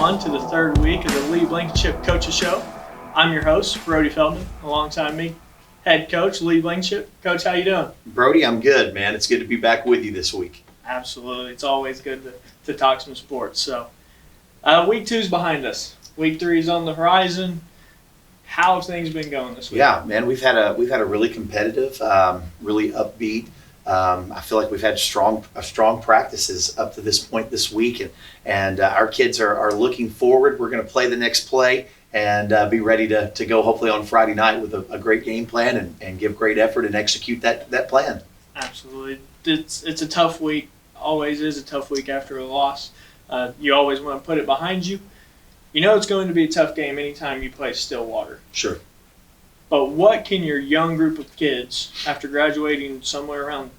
on to the third week of the Blankenship Coaches Show. I'm your host, Brody Feldman. Alongside me, head coach, Blankenship. Coach, how you doing? Brody, I'm good, man. It's good to be back with you this week. Absolutely. It's always good to talk some sports. So, week 2's behind us. Week 3's on the horizon. How have things been going this week? Yeah, man, we've had a really competitive, really upbeat. I feel like we've had strong practices up to this point this week, and our kids are looking forward. We're going to play the next play and be ready to go hopefully on Friday night with a great game plan and give great effort and execute that plan. Absolutely. It's a tough week. Always is a tough week after a loss. You always want to put it behind you. You know it's going to be a tough game anytime you play Stillwater. Sure. But what can your young group of kids, after graduating somewhere around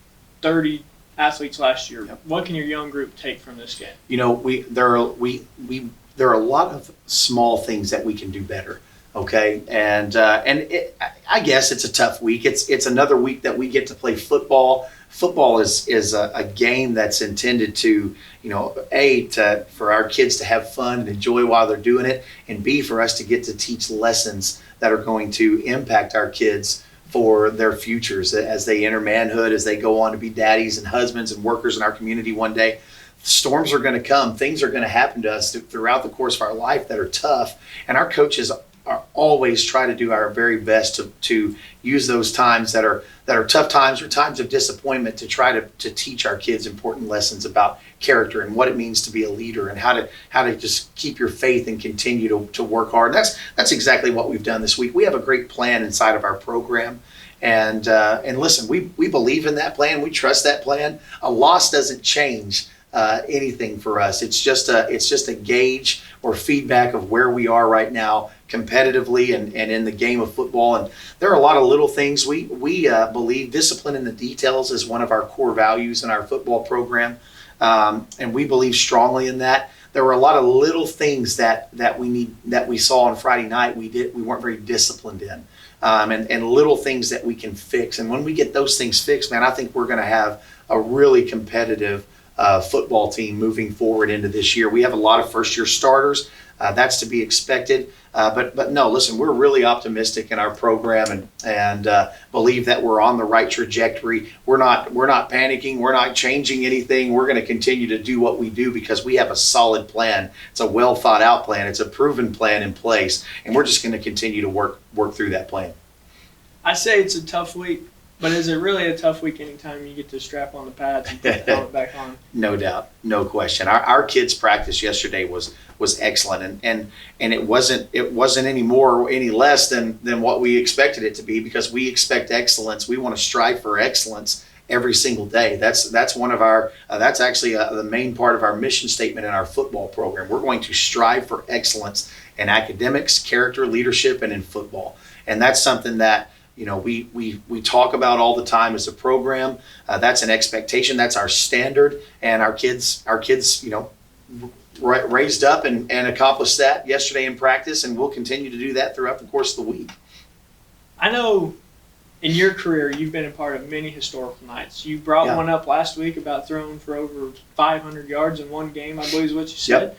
30 athletes last year, what can your young group take from this game? You know, there are a lot of small things that we can do better. Okay, I guess it's a tough week. It's another week that we get to play football. Football is a game that's intended to, for our kids to have fun and enjoy while they're doing it, and B, for us to get to teach lessons that are going to impact our kids for their futures as they enter manhood, as they go on to be daddies and husbands and workers in our community one day. Storms are going to come. Things are going to happen to us throughout the course of our life that are tough, and our coaches are always try to do our very best to use those times that are tough times or times of disappointment to try to teach our kids important lessons about character and what it means to be a leader and how to just keep your faith and continue to work hard. And that's exactly what we've done this week. We have a great plan inside of our program. And listen, we believe in that plan. We trust that plan. A loss doesn't change anything for us. It's just a gauge or feedback of where we are right now competitively and in the game of football. And there are a lot of little things. We believe discipline in the details is one of our core values in our football program, and we believe strongly in that. There were a lot of little things that we saw on Friday night we weren't very disciplined in, and little things that we can fix. And when we get those things fixed, man, I think we're going to have a really competitive football team moving forward into this year. We have a lot of first-year starters. That's to be expected. But no, listen, we're really optimistic in our program and believe that we're on the right trajectory. We're not panicking. We're not changing anything. We're going to continue to do what we do because we have a solid plan. It's a well thought out plan. It's a proven plan in place, and we're just going to continue to work through that plan. I say it's a tough week. But is it really a tough week anytime you get to strap on the pads and put the helmet back on? No doubt, no question. Our kids' practice yesterday was excellent, and it wasn't any more or any less than what we expected it to be, because we expect excellence. We want to strive for excellence every single day. That's one of our that's actually the main part of our mission statement in our football program. We're going to strive for excellence in academics, character, leadership, and in football, and that's something that we talk about all the time as a program. That's an expectation. That's our standard. And our kids, raised up and accomplished that yesterday in practice, and we'll continue to do that throughout the course of the week. I know in your career you've been a part of many historical nights. You brought one up last week about throwing for over 500 yards in one game, I believe is what you said.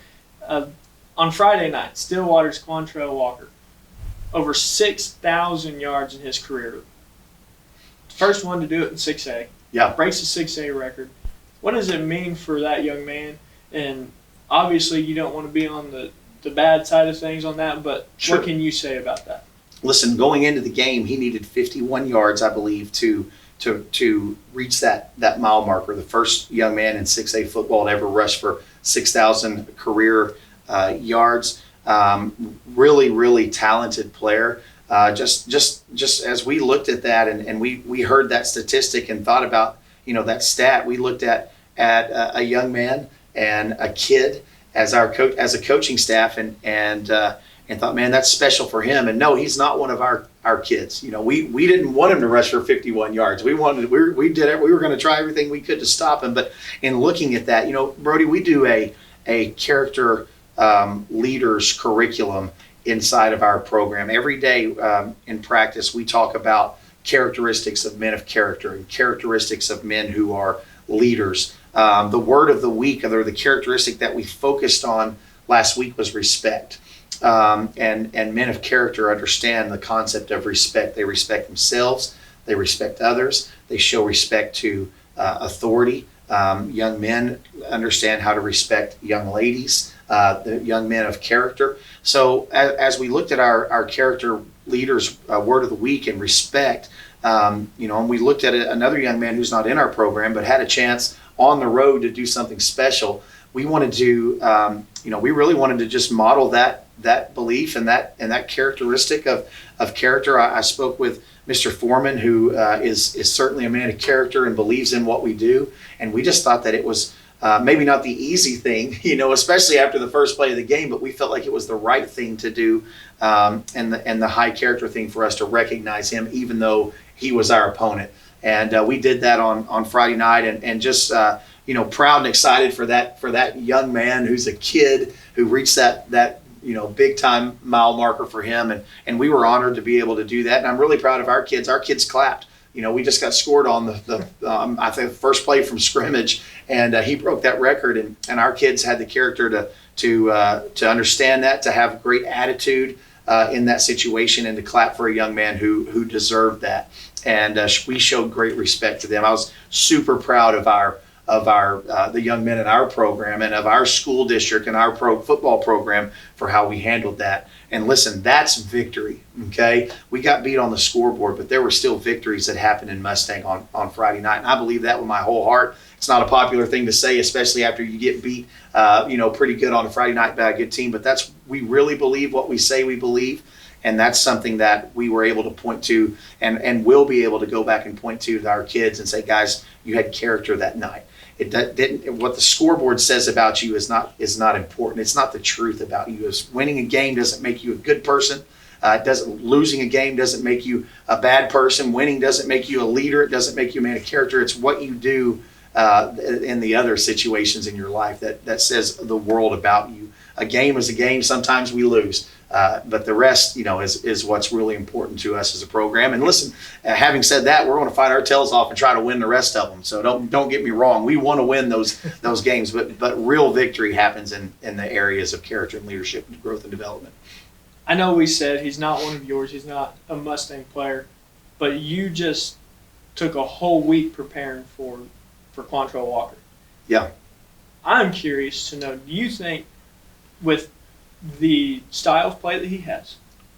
Yep. On Friday night, Stillwater's Quantrell Walker. Over 6,000 yards in his career. First one to do it in 6A. Yeah. Breaks the 6A record. What does it mean for that young man? And obviously you don't want to be on the bad side of things on that, but sure. What can you say about that? Listen, going into the game, he needed 51 yards, I believe, to reach that mile marker. The first young man in 6A football to ever rush for 6,000 career yards. Really, really talented player. Just as we looked at that and we heard that statistic and thought about that stat, we looked at a young man and a kid as a coaching staff and thought, man, that's special for him. And no, he's not one of our kids. We didn't want him to rush for 51 yards. We were going to try everything we could to stop him. But in looking at that, Brody, we do a character leaders curriculum inside of our program. Every day in practice, we talk about characteristics of men of character and characteristics of men who are leaders. The word of the week, or the characteristic that we focused on last week was respect. And men of character understand the concept of respect. They respect themselves. They respect others. They show respect to authority. Young men understand how to respect young ladies, the young men of character. So as we looked at our character leaders word of the week and respect, and we looked at another young man who's not in our program but had a chance on the road to do something special. We wanted to, we really wanted to just model that belief and that characteristic of character. I spoke with Mr. Foreman, who is certainly a man of character and believes in what we do, and we just thought that it was maybe not the easy thing, especially after the first play of the game, but we felt like it was the right thing to do, and the high character thing for us to recognize him, even though he was our opponent. And we did that on Friday night, and just proud and excited for that young man who's a kid who reached that big time mile marker for him, and we were honored to be able to do that. And I'm really proud of our kids. Our kids clapped. We just got scored on I think the first play from scrimmage, and he broke that record. And our kids had the character to understand that, to have great attitude in that situation, and to clap for a young man who deserved that. And we showed great respect to them. I was super proud of the young men in our program and of our school district and our football program for how we handled that. And listen, that's victory, okay? We got beat on the scoreboard, but there were still victories that happened in Mustang on Friday night, and I believe that with my whole heart. It's not a popular thing to say, especially after you get beat, pretty good on a Friday night by a good team, but we really believe what we say we believe, and that's something that we were able to point to and will be able to go back and point to our kids and say, guys, you had character that night. It didn't. What the scoreboard says about you is not important. It's not the truth about you. Winning a game doesn't make you a good person. Losing a game doesn't make you a bad person. Winning doesn't make you a leader. It doesn't make you a man of character. It's what you do in the other situations in your life that says the world about you. A game is a game. Sometimes we lose. But the rest, is what's really important to us as a program. And listen, having said that, we're going to fight our tails off and try to win the rest of them. So don't get me wrong. We want to win those games, but real victory happens in the areas of character and leadership and growth and development. I know we said he's not one of yours. He's not a Mustang player, but you just took a whole week preparing for Quantrell Walker. Yeah. I'm curious to know, do you think with the style of play that he has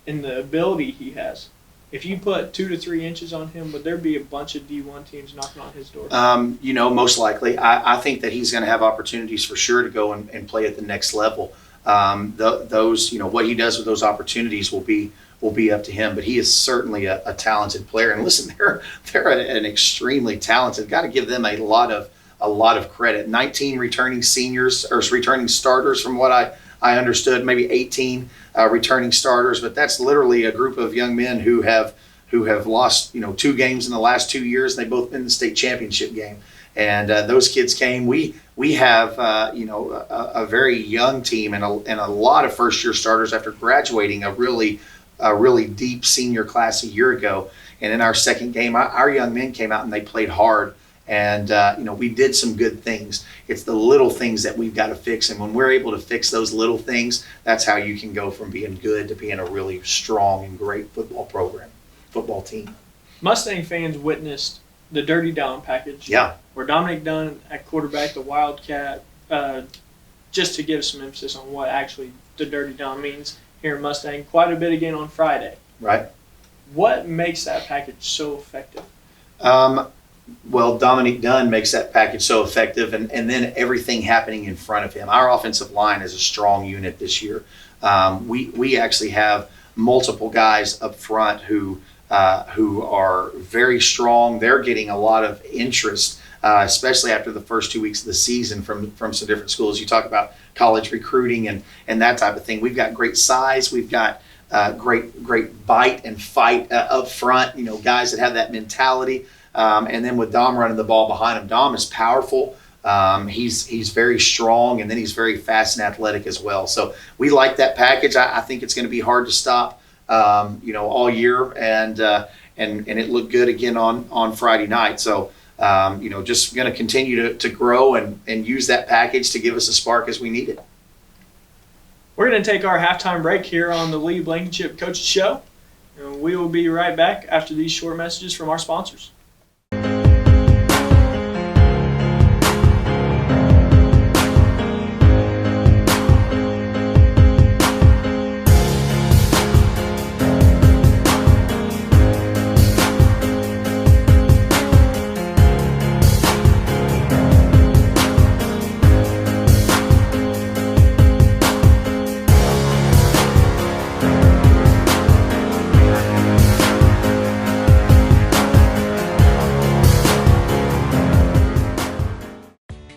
and the ability he has, if you put 2 to 3 inches on him, would there be a bunch of D1 teams knocking on his door? Most likely. I think that he's going to have opportunities for sure to go and play at the next level. Those, what he does with those opportunities will be up to him. But he is certainly a talented player. And listen, they're an extremely talented. Got to give them a lot of credit. 19 returning seniors or returning starters, from what I understood, maybe 18 returning starters, but that's literally a group of young men who have lost 2 games in the last 2 years. They both been in the state championship game, and those kids came. We have a very young team and a lot of first year starters after graduating a really deep senior class a year ago. And in our second game, our young men came out and they played hard. And, we did some good things. It's the little things that we've got to fix. And when we're able to fix those little things, that's how you can go from being good to being a really strong and great football team. Mustang fans witnessed the Dirty Dom package. Yeah. Where Dominic Dunn at quarterback, the Wildcat, just to give some emphasis on what actually the Dirty Dom means here in Mustang, quite a bit again on Friday. Right. What makes that package so effective? Well, Dominic Dunn makes that package so effective, and then everything happening in front of him. Our offensive line is a strong unit this year. We actually have multiple guys up front who are very strong. They're getting a lot of interest, especially after the first 2 weeks of the season from some different schools. You talk about college recruiting and that type of thing. We've got great size. We've got great bite and fight up front. Guys that have that mentality. And then with Dom running the ball behind him, Dom is powerful. He's very strong, and then he's very fast and athletic as well. So we like that package. I think it's going to be hard to stop, all year, and it looked good again on Friday night. So just going to continue to grow and use that package to give us a spark as we need it. We're going to take our halftime break here on the Lee Blankenship Coaches Show. And we will be right back after these short messages from our sponsors.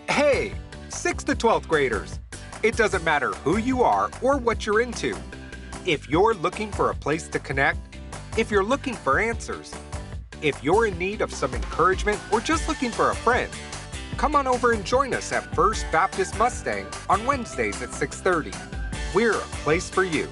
Hey, 6th to 12th graders. It doesn't matter who you are or what you're into. If you're looking for a place to connect, if you're looking for answers, if you're in need of some encouragement or just looking for a friend, come on over and join us at First Baptist Mustang on Wednesdays at 6:30. We're a place for you.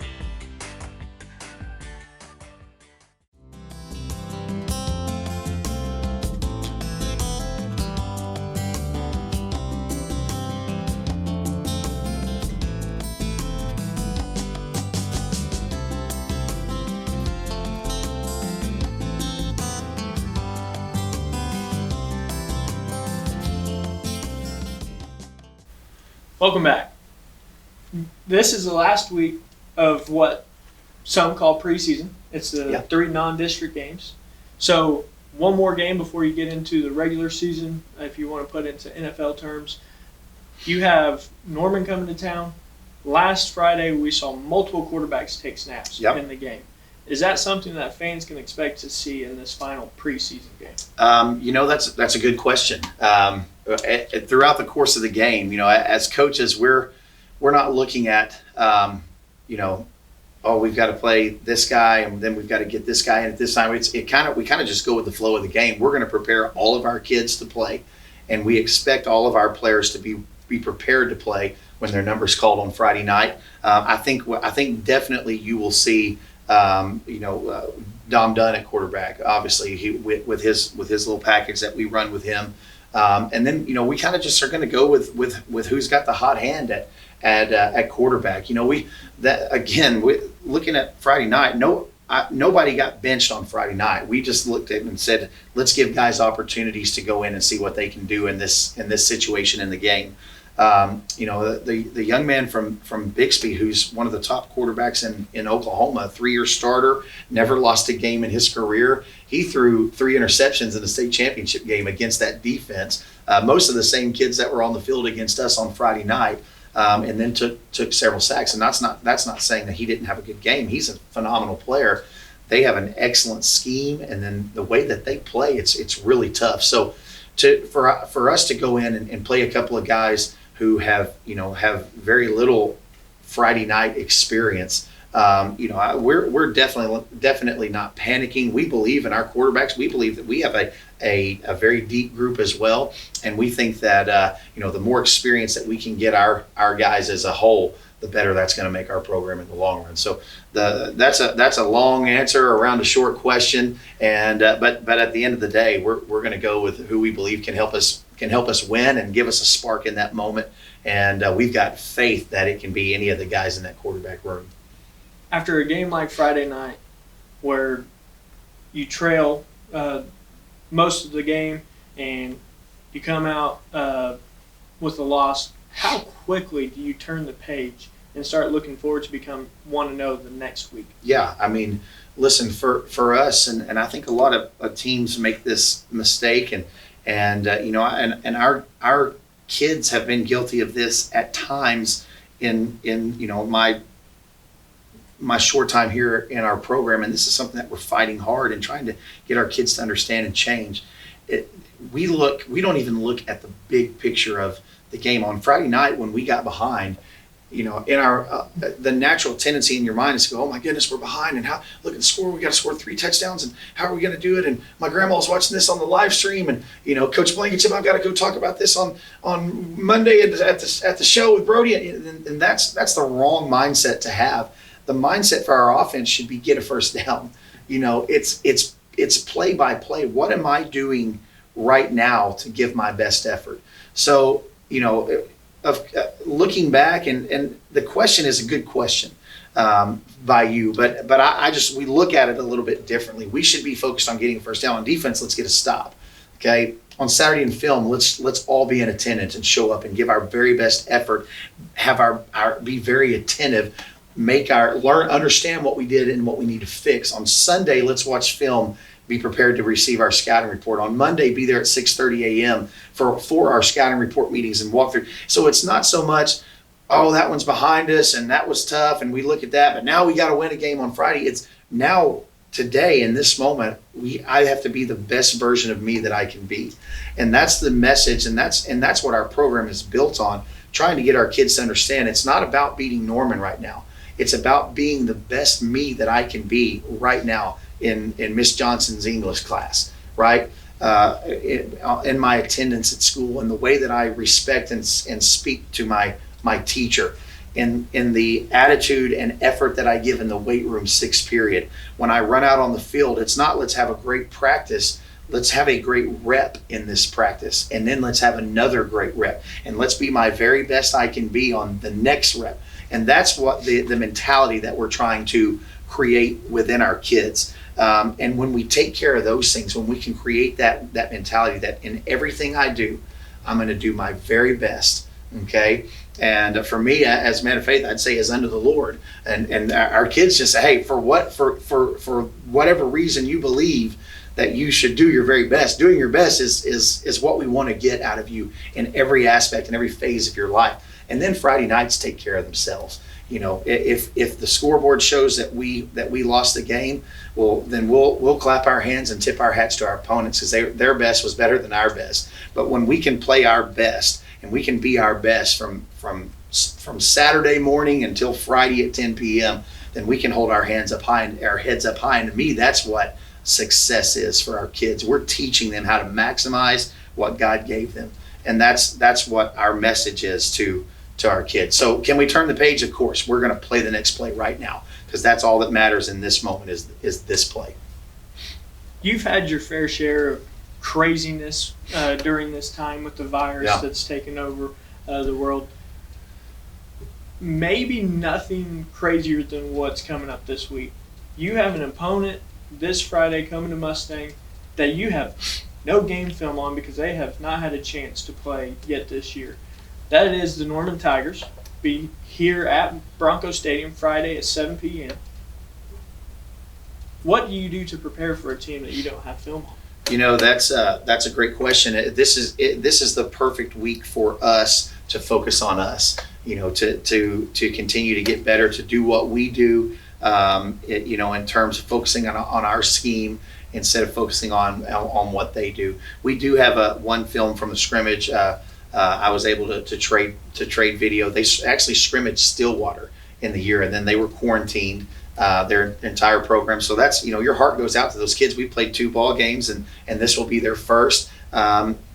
Welcome back. This is the last week of what some call preseason. It's the 3 non-district games. So one more game before you get into the regular season, if you want to put it into NFL terms. You have Norman coming to town. Last Friday, we saw multiple quarterbacks take snaps in the game. Is that something that fans can expect to see in this final preseason game? That's a good question. Throughout the course of the game, as coaches, we're not looking at, we've got to play this guy and then we've got to get this guy in at this time. We kind of just go with the flow of the game. We're going to prepare all of our kids to play, and we expect all of our players to be prepared to play when their number's called on Friday night. I think definitely you will see. Dom Dunn at quarterback, obviously with his little package that we run with him, and then we kind of just are going to go with who's got the hot hand at quarterback. Looking at Friday night, nobody got benched on Friday night. We just looked at it and said, let's give guys opportunities to go in and see what they can do in this situation in the game. The young man from Bixby, who's one of the top quarterbacks in Oklahoma, a 3-year starter, never lost a game in his career. He threw 3 interceptions in the state championship game against that defense. Most of the same kids that were on the field against us on Friday night, and then took several sacks. And that's not saying that he didn't have a good game. He's a phenomenal player. They have an excellent scheme, and then the way that they play, it's really tough. So for us to go in and play a couple of guys who have very little Friday night experience. We're definitely not panicking. We believe in our quarterbacks. We believe that we have a very deep group as well, and we think that the more experience that we can get our guys as a whole, the better that's going to make our program in the long run. So that's a long answer around a short question, and but at the end of the day, we're going to go with who we believe can help us win and give us a spark in that moment. And we've got faith that it can be any of the guys in that quarterback room. After a game like Friday night, where you trail most of the game and you come out with a loss, how quickly do you turn the page and start looking forward to become 1-0 the next week? Yeah, I mean, listen, for us, and I think a lot of teams make this mistake, and our kids have been guilty of this at times in my short time here in our program, and this is something that we're fighting hard and trying to get our kids to understand and change. We don't even look at the big picture of the game. On Friday night when we got behind, in our the natural tendency in your mind is to go, oh my goodness, we're behind, and how look at the score, we got to score 3 touchdowns, and how are we going to do it? And my grandma was watching this on the live stream, and Coach Blankenship, I've got to go talk about this on Monday at the show with Brody, and that's the wrong mindset to have. The mindset for our offense should be get a first down. It's play by play. What am I doing right now to give my best effort? So looking back, and the question is a good question by you, but we look at it a little bit differently. We should be focused on getting a first down. On defense, let's get a stop. Okay, on Saturday in film, let's all be in attendance and show up and give our very best effort. Have our be very attentive. Understand what we did and what we need to fix. On Sunday, let's watch film. Be prepared to receive our scouting report. On Monday, be there at 6:30 a.m. for our scouting report meetings and walkthrough. So it's not so much, oh, that one's behind us and that was tough and we look at that, but now we got to win a game on Friday. It's now, today, in this moment, I have to be the best version of me that I can be. And that's the message, and that's what our program is built on, trying to get our kids to understand it's not about beating Norman right now. It's about being the best me that I can be right now in Miss Johnson's English class, right? In my attendance at school, and the way that I respect and speak to my teacher, in the attitude and effort that I give in the weight room sixth period. When I run out on the field, it's not let's have a great practice, let's have a great rep in this practice, and then let's have another great rep, and let's be my very best I can be on the next rep. And that's what the mentality that we're trying to create within our kids. And when we take care of those things, when we can create that mentality that in everything I do, I'm going to do my very best, okay? And for me, as a man of faith, I'd say is under the Lord. And our kids just say, hey, for whatever reason you believe that you should do your very best. Doing your best is what we want to get out of you in every aspect, in every phase of your life. And then Friday nights take care of themselves. You know, if the scoreboard shows that we lost the game, well, then we'll clap our hands and tip our hats to our opponents because their best was better than our best. But when we can play our best and we can be our best from Saturday morning until Friday at 10 p.m., then we can hold our hands up high and our heads up high. And to me, that's what success is for our kids. We're teaching them how to maximize what God gave them, and that's what our message is to our kids. So can we turn the page? Of course. We're going to play the next play right now because that's all that matters in this moment is this play. You've had your fair share of craziness during this time with the virus that's taken over the world. Maybe nothing crazier than what's coming up this week. You have an opponent this Friday coming to Mustang that you have no game film on because they have not had a chance to play yet this year. That is the Norman Tigers. Be here at Bronco Stadium Friday at 7 p.m. What do you do to prepare for a team that you don't have film on? You know, that's a great question. This is the perfect week for us to focus on us. You know, to continue to get better, to do what we do. You know, in terms of focusing on our scheme instead of focusing on what they do. We do have one film from the scrimmage. I was able to trade video. They actually scrimmaged Stillwater in the year, and then they were quarantined their entire program. So that's, you know, your heart goes out to those kids. We played 2 ball games, and this will be their first.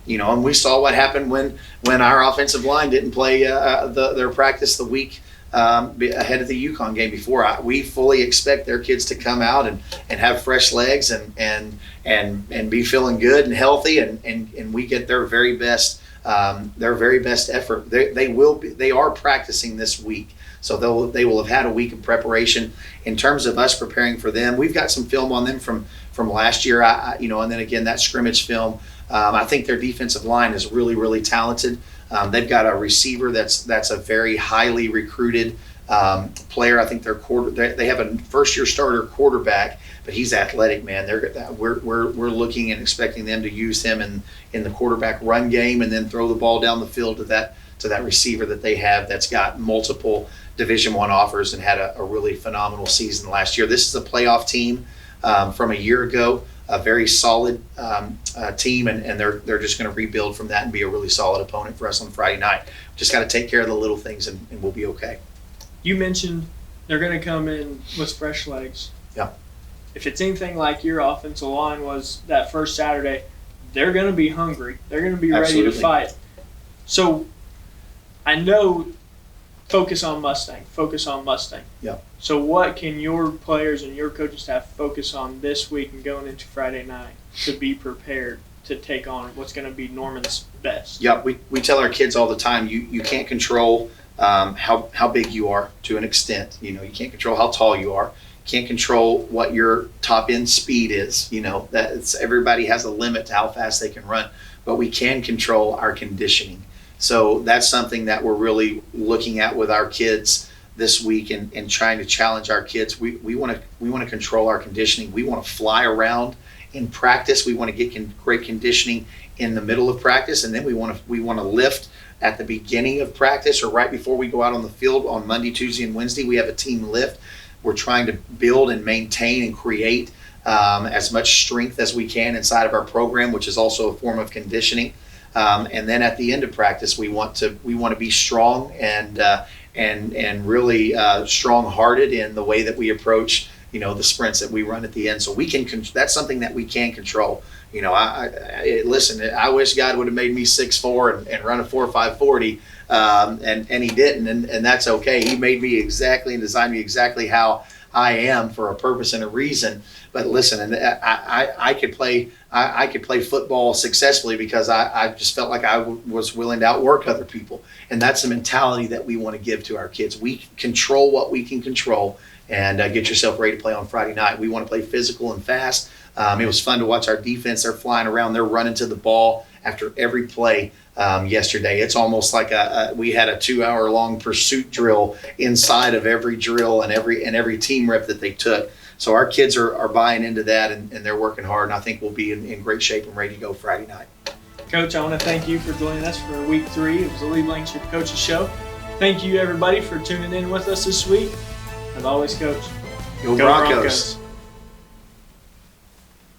You know, and we saw what happened when our offensive line didn't play their practice the week ahead of the UConn game before. We fully expect their kids to come out and have fresh legs and be feeling good and healthy, and we get their very best effort. They are practicing this week, so they will have had a week of preparation. In terms of us preparing for them, we've got some film on them from last year. You know, and then again that scrimmage film. I think their defensive line is really, really talented. They've got a receiver that's a very highly recruited player. I think they have a first-year starter quarterback, but he's athletic, man. We're looking and expecting them to use him in the quarterback run game, and then throw the ball down the field to that receiver that they have that's got multiple Division I offers and had a really phenomenal season last year. This is a playoff team from a year ago. A very solid team, and they're just going to rebuild from that and be a really solid opponent for us on Friday night. Just got to take care of the little things, and we'll be okay. You mentioned they're going to come in with fresh legs. Yeah. If it's anything like your offensive line was that first Saturday, they're going to be hungry. They're going to be ready to fight. So I know focus on Mustang. Yeah. So what can your players and your coaching staff focus on this week and going into Friday night to be prepared to take on what's going to be Norman's best. Yeah, we tell our kids all the time, you can't control how big you are to an extent. You can't control how tall you are. Can't control what your top end speed is. Everybody has a limit to how fast they can run, but we can control our conditioning. So that's something that we're really looking at with our kids this week and trying to challenge our kids. We want to control our conditioning. We want to fly around in practice. We want to get great conditioning in the middle of practice, and then we want to lift at the beginning of practice or right before we go out on the field on Monday, Tuesday, and Wednesday. We have a team lift. We're trying to build and maintain and create as much strength as we can inside of our program, which is also a form of conditioning. And then at the end of practice, we want to be strong and really strong-hearted in the way that we approach, the sprints that we run at the end. So that's something that we can control. Listen, I wish God would have made me 6'4" and run a 4.5 40, and he didn't, and that's okay. He made me exactly and designed me exactly how I am for a purpose and a reason. But listen, and I could play football successfully because I just felt like I was willing to outwork other people, and that's the mentality that we want to give to our kids. We control what we can control, and get yourself ready to play on Friday night. We want to play physical and fast. It was fun to watch our defense. They're flying around. They're running to the ball after every play yesterday. It's almost like we had a 2-hour-long pursuit drill inside of every drill and every team rep that they took. So our kids are buying into that, and they're working hard, and I think we'll be in great shape and ready to go Friday night. Coach, I want to thank you for joining us for week 3 of the Lee Blankenship Coaches Show. Thank you, everybody, for tuning in with us this week. As always, Coach, Go Broncos.